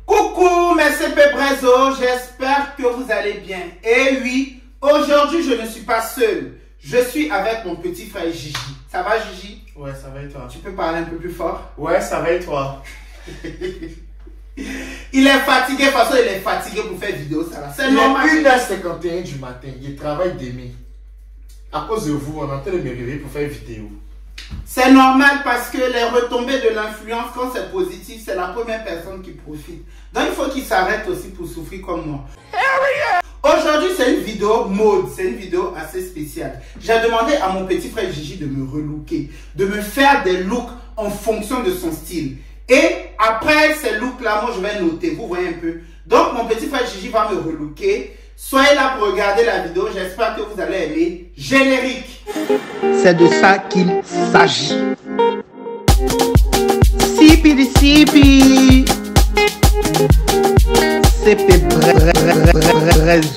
Coucou mes CP Brezo, j'espère que vous allez bien. Et oui, aujourd'hui je ne suis pas seul. Je suis avec mon petit frère Gigi. Ça va Gigi? Ouais, ça va et toi? Tu peux parler un peu plus fort? Ouais, ça va et toi? Il est fatigué, de toute façon il est fatigué pour faire vidéo, ça va. C'est normal. Il est 1h51 du matin, il travaille demi. À cause de vous, on est en train de me réveiller pour faire une vidéo. C'est normal parce que les retombées de l'influence, quand c'est positif, c'est la première personne qui profite. Donc il faut qu'il s'arrête aussi pour souffrir comme moi. Aujourd'hui, c'est une vidéo mode, c'est une vidéo assez spéciale. J'ai demandé à mon petit frère Gigi de me relooker, de me faire des looks en fonction de son style. Et après ces looks-là, moi je vais noter, vous voyez un peu. Donc mon petit frère Gigi va me relooker. Soyez là pour regarder la vidéo, j'espère que vous allez aimer. Générique. C'est de ça qu'il s'agit. Sipi di sipi. CP Brezo.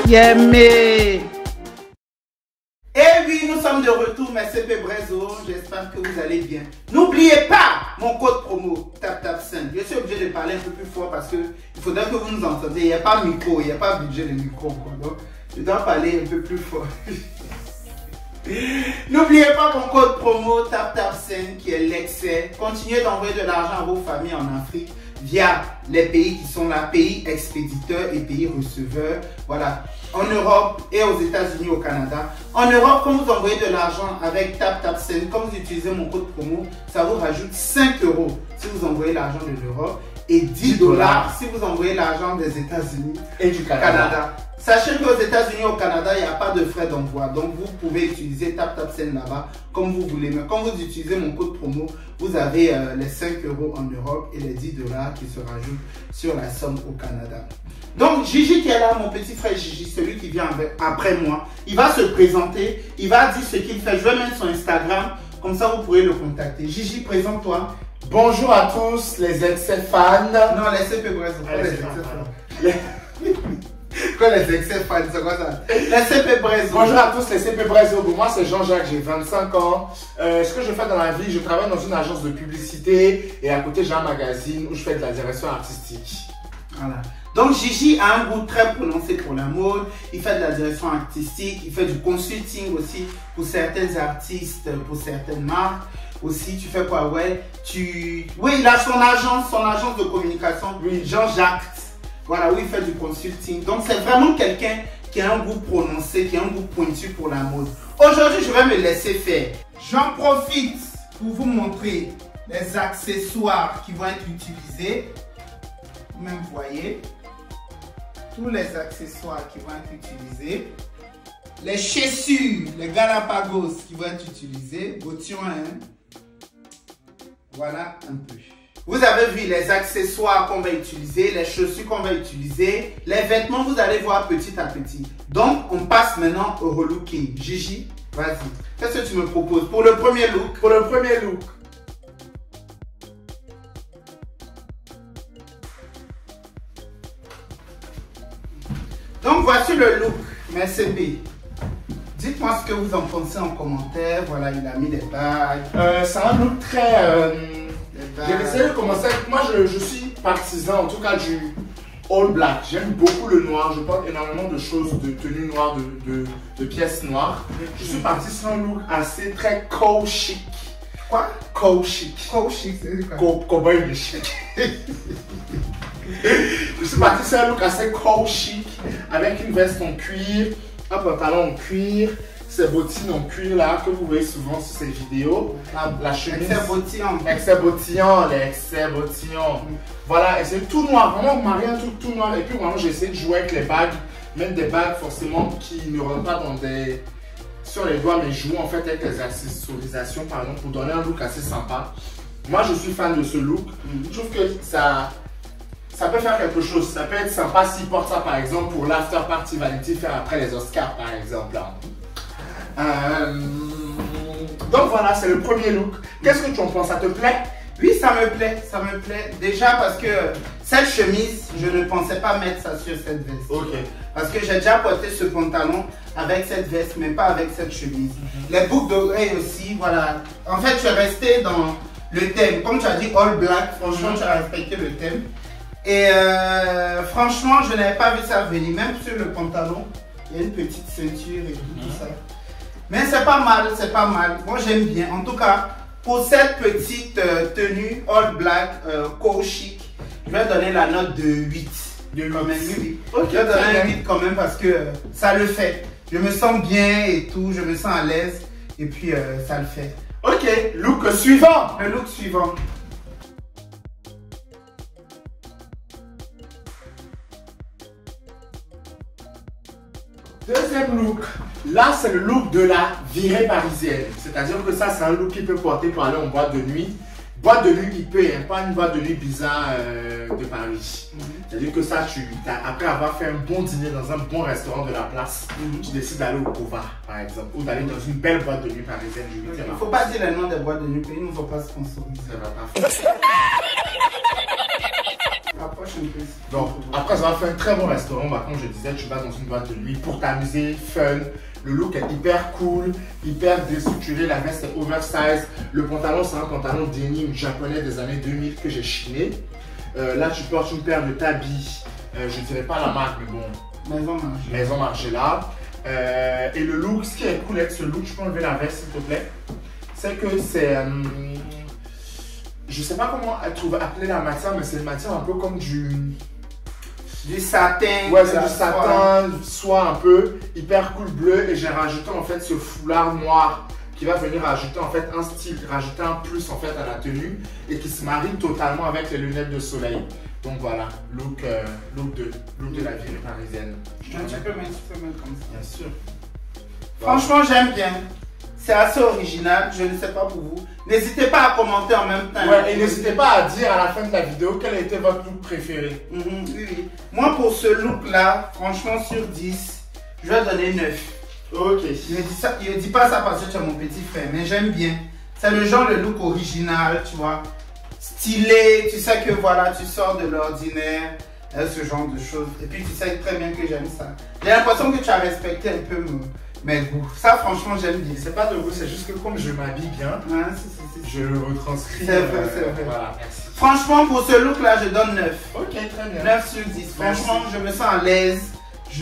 Yémé. Et oui, nous sommes de retour, mes CP Brezo. J'espère que vous allez bien. N'oubliez pas mon code promo TapTap5. Je suis obligé de parler un peu plus fort parce que il faudrait que vous nous entendiez. Il n'y a pas micro, il n'y a pas budget de micro. Donc, je dois parler un peu plus fort. N'oubliez pas mon code promo TapTap5 qui est l'excès. Continuez d'envoyer de l'argent à vos familles en Afrique via les pays qui sont là, pays expéditeurs et pays receveurs. Voilà, en Europe et aux États-Unis, au Canada. En Europe, quand vous envoyez de l'argent avec TapTap5, quand vous utilisez mon code promo, ça vous rajoute 5 € si vous envoyez l'argent de l'Europe et 10 $ si vous envoyez l'argent des États-Unis et du Canada. Sachez qu'aux États-Unis et au Canada, il n'y a pas de frais d'envoi. Donc, vous pouvez utiliser TapTap5 là-bas comme vous voulez. Mais quand vous utilisez mon code promo, vous avez les 5 € en Europe et les 10 $ qui se rajoutent sur la somme au Canada. Donc, Gigi qui est là, mon petit frère Gigi, celui qui vient après moi, il va se présenter, il va dire ce qu'il fait. Je vais mettre son Instagram, comme ça vous pourrez le contacter. Gigi, présente-toi. Bonjour à tous les excès fans. Non, les CP Brezo. Quoi les excès fans, c'est quoi ça? Les CP Brezo. Bonjour à tous les CP Brezo. Moi c'est Jean-Jacques, j'ai 25 ans. Ce que je fais dans la vie, je travaille dans une agence de publicité et à côté j'ai un magazine où je fais de la direction artistique. Voilà. Donc Gigi a un goût très prononcé pour la mode, il fait de la direction artistique, il fait du consulting aussi pour certains artistes, pour certaines marques. Aussi, tu fais quoi? Ouais, oui, il a son agence de communication, oui. Jean-Jacques. Voilà, où il fait du consulting. Donc c'est vraiment quelqu'un qui a un goût prononcé, qui a un goût pointu pour la mode. Aujourd'hui, je vais me laisser faire. J'en profite pour vous montrer les accessoires qui vont être utilisés. Vous-même voyez. Tous les accessoires qui vont être utilisés. Les chaussures, les Galapagos qui vont être utilisés. Bottillon 1. Voilà un peu. Vous avez vu les accessoires qu'on va utiliser, les chaussures qu'on va utiliser, les vêtements, vous allez voir petit à petit. Donc, on passe maintenant au relooking. Gigi, vas-y. Qu'est-ce que tu me proposes pour le premier look? Pour le premier look. Donc, voici le look, mes CP. Dites-moi ce que vous en pensez en commentaire. Voilà, il a mis des bagues. C'est un look très... J'ai essayé de commencer. Moi, je suis partisan, en tout cas, du all black. J'aime beaucoup le noir. Je porte énormément de choses, de tenues noires, de pièces noires. Je suis parti sur un look assez très cow chic. Quoi? Cow chic. Cow chic, c'est quoi? Cowboy de chic. Je suis parti sur un look assez cow chic, avec une veste en cuir, un pantalon en cuir, ces bottines en cuir là que vous voyez souvent sur ces vidéos. La chemise. Excès bottillon. Excès bottillon, les excès bottillon. Voilà, et c'est tout noir, vraiment marié un truc tout noir. Et puis vraiment j'ai essayé de jouer avec les bagues, même des bagues forcément qui ne rentrent pas dans des... sur les doigts, mais jouer en fait avec les accessorisations par exemple pour donner un look assez sympa. Moi je suis fan de ce look. Je trouve que ça peut faire quelque chose. Ça peut être sympa s'il porte ça par exemple pour l'after party Vanity Fair après les Oscars par exemple. Donc voilà, c'est le premier look. Qu'est-ce que tu en penses? Ça te plaît? Oui, ça me plaît, ça me plaît. Déjà parce que cette chemise, je ne pensais pas mettre ça sur cette veste. Ok. Parce que j'ai déjà porté ce pantalon avec cette veste, mais pas avec cette chemise. Les boucles d'oreilles aussi, voilà. En fait, je suis resté dans le thème. Comme tu as dit all black, franchement, tu as respecté le thème. Et franchement, je n'avais pas vu ça venir. Même sur le pantalon, il y a une petite ceinture et tout ça. Mais c'est pas mal, c'est pas mal. Moi, j'aime bien. En tout cas, pour cette petite tenue all black, co chic, je vais donner la note de 8. Quand même, oui. Okay, je vais donner un 8 quand même parce que ça le fait. Je me sens bien et tout, je me sens à l'aise. Et puis, ça le fait. Ok, look suivant. Le look suivant. Deuxième look. Là, c'est le look de la virée parisienne. C'est-à-dire que ça, c'est un look qu'il peut porter pour aller en boîte de nuit. Boîte de nuit qui peut, hein, pas une boîte de nuit bizarre de Paris. C'est-à-dire que ça, après avoir fait un bon dîner dans un bon restaurant de la place, tu décides d'aller au Cova, par exemple, ou d'aller dans une belle boîte de nuit parisienne. Il ne faut pas dire le nom des boîtes de nuit, ils ne vont pas sponsoriser. Ça va pas faire. Donc, après avoir fait un très bon restaurant, bah, comme je disais, tu vas dans une boîte de nuit pour t'amuser, fun. Le look est hyper cool, hyper déstructuré, la veste est oversize. Le pantalon, c'est un pantalon denim japonais des années 2000 que j'ai chiné. Là, tu portes une paire de tabis, je ne dirais pas la marque, mais bon, Maison Margiela. Et le look, ce qui est cool avec ce look, tu peux enlever la veste s'il te plaît, c'est que c'est... je ne sais pas comment appeler la matière, mais c'est une matière un peu comme du satin. Ouais, c'est du satin, soit un peu hyper cool bleu. Et j'ai rajouté en fait ce foulard noir qui va venir rajouter en fait un style, rajouter un plus en fait à la tenue et qui se marie totalement avec les lunettes de soleil. Donc voilà, look de la virée parisienne. Tu peux mettre comme ça. Bien sûr. Franchement, j'aime bien. C'est assez original, je ne sais pas pour vous. N'hésitez pas à commenter en même temps. Ouais, et n'hésitez pas à dire à la fin de la vidéo quel était votre look préféré. Oui. Moi, pour ce look-là, franchement, sur 10, je vais donner 9. Ok. Il ne dit pas ça parce que tu es mon petit frère, mais j'aime bien. C'est le genre de look original, tu vois. Stylé, tu sais que voilà, tu sors de l'ordinaire, ce genre de choses. Et puis, tu sais très bien que j'aime ça. J'ai l'impression que tu as respecté un peu mes goûts. Ça, franchement, j'aime bien. C'est pas de goût, c'est juste que comme je m'habille bien, je le retranscris. C'est vrai, c'est vrai. Voilà, merci. Franchement, pour ce look-là, je donne 9. Ok, très bien. 9 sur 10. Franchement, je me sens à l'aise.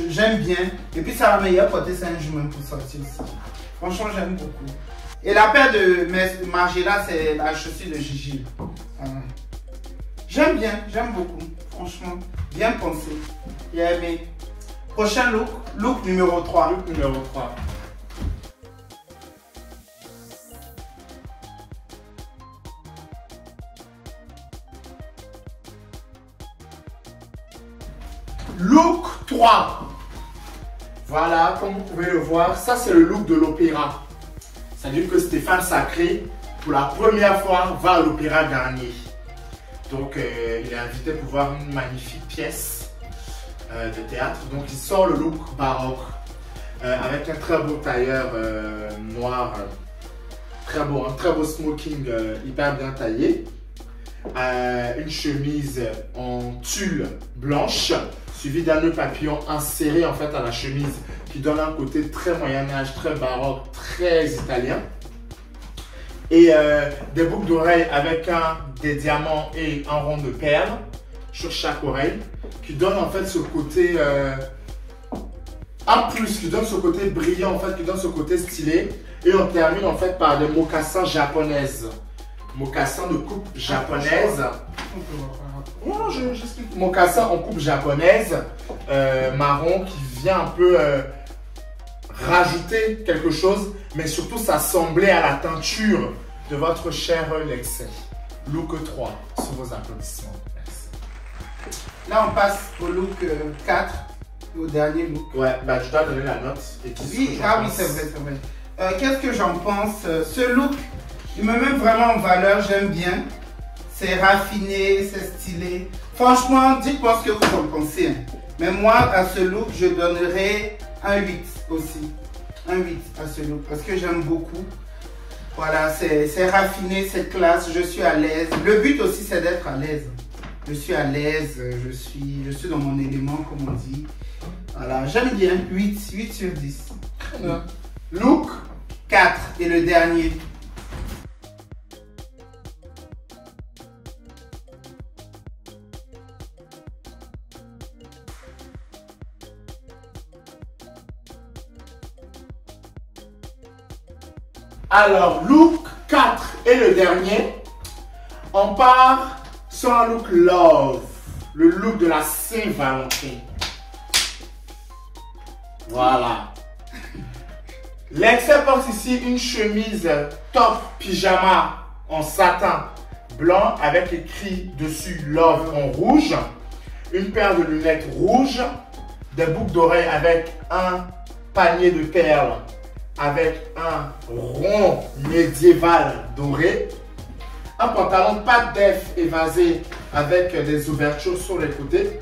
J'aime bien. Et puis, ça va m'aider à porter ça un jour même pour sortir aussi. Franchement, j'aime beaucoup. Et la paire de Margiela, c'est la chaussure de Gigi. J'aime bien, j'aime beaucoup. Franchement, bien pensé. J'ai aimé. Prochain look, look numéro 3. Look numéro 3. Look 3. Voilà, comme vous pouvez le voir, ça c'est le look de l'opéra. C'est-à-dire que Stéphane Sacré, pour la première fois, va à l'Opéra Garnier. Donc, il est invité pour voir une magnifique pièce de théâtre. Donc, il sort le look baroque avec un très beau tailleur noir, un très beau smoking hyper bien taillé. Une chemise en tulle blanche, suivie d'un nœud papillon inséré en fait à la chemise qui donne un côté très Moyen-Âge, très baroque, très italien. Et des boucles d'oreilles avec des diamants et un rond de perles sur chaque oreille qui donne en fait ce côté en plus, qui donne ce côté brillant en fait, qui donne ce côté stylé. Et on termine en fait par des mocassins japonaises. Mocassins de coupe japonaise. Non, j'explique. Mocassin en coupe japonaise, marron, qui vient un peu rajouter quelque chose, mais surtout s'assembler à la teinture de votre cher Lexi. Look 3, sur vos applaudissements. Merci. Là, on passe au look 4, au dernier look. Ouais, bah tu dois donner la note. Et oui, oui, c'est vrai, c'est vrai. Qu'est-ce que j'en pense? Ce look, il me met vraiment en valeur, j'aime bien. C'est raffiné, c'est stylé. Franchement, dites-moi ce que vous en pensez. Hein. Mais moi, à ce look, je donnerais un 8 aussi. Un 8 à ce look parce que j'aime beaucoup. Voilà, c'est raffiné, c'est classe, je suis à l'aise. Le but aussi, c'est d'être à l'aise. Je suis à l'aise, je suis dans mon élément, comme on dit. Voilà, j'aime bien. 8 sur 10. Très bien. Look 4 et le dernier. Alors, look 4 et le dernier, on part sur un look love, le look de la Saint-Valentin. Voilà. Lexel porte ici une chemise top pyjama en satin blanc avec écrit dessus love en rouge, une paire de lunettes rouges, des boucles d'oreilles avec un panier de perles avec un rond médiéval doré, un pantalon pas def évasé avec des ouvertures sur les côtés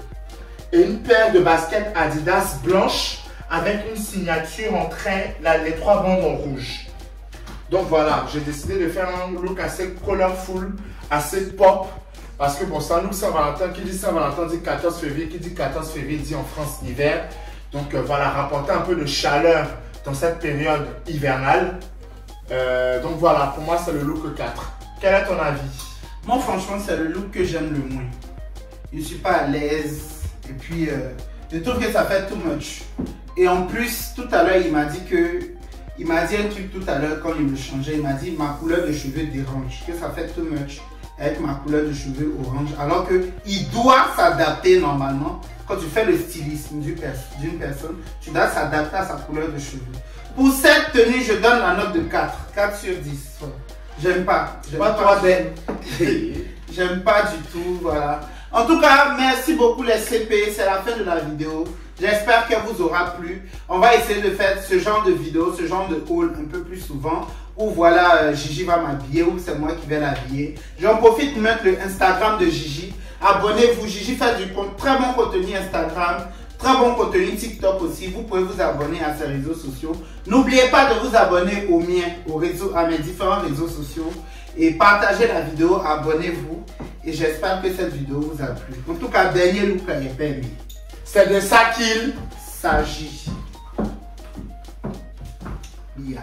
et une paire de baskets Adidas blanches avec une signature en train, les 3 bandes en rouge. Donc voilà, j'ai décidé de faire un look assez colorful, assez pop, parce que bon, c'est un look Saint-Valentin. Qui dit Saint-Valentin dit 14 février, qui dit 14 février dit en France hiver. Donc voilà, rapporter un peu de chaleur dans cette période hivernale. Donc voilà, pour moi c'est le look 4. Quel est ton avis? Moi franchement c'est le look que j'aime le moins. Je ne suis pas à l'aise et puis je trouve que ça fait too much. Et en plus tout à l'heure il m'a dit un truc tout à l'heure quand il me changeait. Il m'a dit ma couleur de cheveux dérange, que ça fait too much avec ma couleur de cheveux orange, alors qu'il doit s'adapter normalement. Quand tu fais le stylisme d'une personne, tu dois s'adapter à sa couleur de cheveux. Pour cette tenue, je donne la note de 4. 4 sur 10. J'aime pas. J'aime pas du tout, voilà. En tout cas, merci beaucoup les CP. C'est la fin de la vidéo. J'espère qu'elle vous aura plu. On va essayer de faire ce genre de vidéo, ce genre de haul un peu plus souvent. Où voilà, Gigi va m'habiller, ou c'est moi qui vais l'habiller. J'en profite de mettre le Instagram de Gigi. Abonnez-vous, Gigi fait du très bon contenu Instagram, très bon contenu TikTok aussi. Vous pouvez vous abonner à ses réseaux sociaux. N'oubliez pas de vous abonner aux miens, à mes différents réseaux sociaux. Et partagez la vidéo, abonnez-vous. Et j'espère que cette vidéo vous a plu. En tout cas, dernier look là, il n'est pas aimé. C'est de ça qu'il s'agit. Yeah.